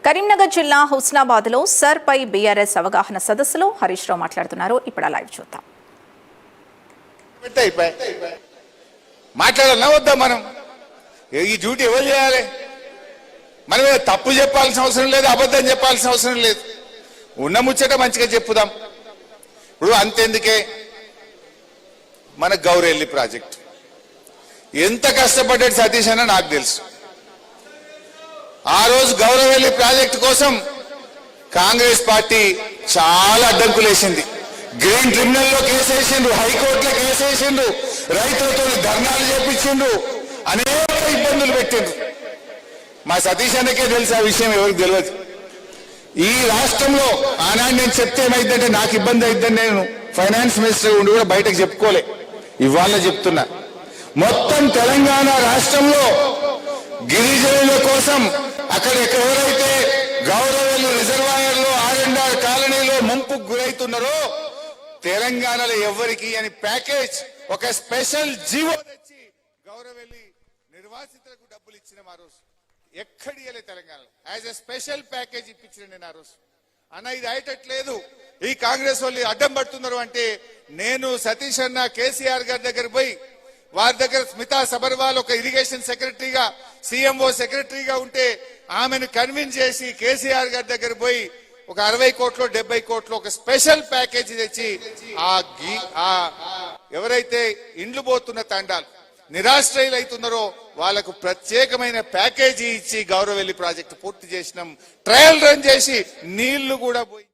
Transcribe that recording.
కరీంనగర్ జిల్లా హుస్నాబాద్లో సర్ పై బీఆర్ఎస్ అవగాహన సదస్సులో హరీష్ రావు మాట్లాడుతున్నారు. ఇప్పుడు లైవ్ చూద్దాం. మాట్లాడాలన్నా వద్దా? మనం ఈ డ్యూటీ ఎవరు చేయాలి? మనం తప్పు చెప్పాల్సిన అవసరం లేదు, అబద్ధం చెప్పాల్సిన అవసరం లేదు. ఉన్న ముచ్చట మంచిగా చెప్పుదాం. ఇప్పుడు అంతెందుకే, మన గౌరెల్లి ప్రాజెక్ట్ ఎంత కష్టపడ్డాడు సతీష్ అన్న నాకు తెలుసు. ఆ రోజు గౌరవెల్లి ప్రాజెక్టు కోసం కాంగ్రెస్ పార్టీ చాలా అడ్డంకులు వేసింది. గ్రీన్ ట్రిబ్యునల్ లో కేసు వేసిండ్రు, హైకోర్టులో కేసు వేసిండ్రు, రైతులతో ధర్నాలు చేపించిండ్రు, అనేక ఇబ్బందులు పెట్టిండ్రు. మా సతీష్ అన్నకే తెలుసు ఆ విషయం, ఎవరికి తెలియదు. ఈ రాష్ట్రంలో ఆనాడు నేను చెప్తే ఏమైందంటే నాకు ఇబ్బంది అయిద్దని నేను ఫైనాన్స్ మినిస్టర్ ఉండి కూడా బయటకు చెప్పుకోలే. ఇవాళ చెప్తున్నా, మొత్తం తెలంగాణ రాష్ట్రంలో గిరిజనుల కోసం అక్కడ ఎవరైతే గౌరవెల్లి రిజర్వాయర్ లో R&R కాలనీలో ముంపుకు గురైతున్నారో తెలంగాణలో ఎవరికి అని ప్యాకేజ్ ఒక స్పెషల్ జీవో తెచ్చి గౌరవెల్లి నిర్వాసితులకు డబ్బులు ఇచ్చిన ఆ రోజు ఎక్కడి తెలంగాణలో యాజ్ ఎ స్పెషల్ ప్యాకేజ్ ఇప్పించిన నేను ఆ రోజు. అన్న ఇది అయ్యేటట్లేదు, ఈ కాంగ్రెస్ వాళ్ళు అడ్డం పడుతున్నారు అంటే నేను సతీష్ అన్న కేసీఆర్ గారి దగ్గర పోయి వారి దగ్గర స్మితా సబర్వాల్ ఒక ఇరిగేషన్ సెక్రటరీగా, CMO సెక్రటరీగా ఉంటే ఆమెను కన్విన్స్ చేసి కేసీఆర్ గారి దగ్గర పోయి ఒక 60 కోట్లు 70 కోట్లు ఒక స్పెషల్ ప్యాకేజీ తెచ్చి ఆ ఎవరైతే ఇండ్లు పోతున్న తండాలు నిరాశ్రయులు అవుతున్నారో వాళ్లకు ప్రత్యేకమైన ప్యాకేజీ ఇచ్చి గౌరవెల్లి ప్రాజెక్టు పూర్తి చేసినాం. ట్రయల్ రన్ చేసి నీళ్లు కూడా పోయి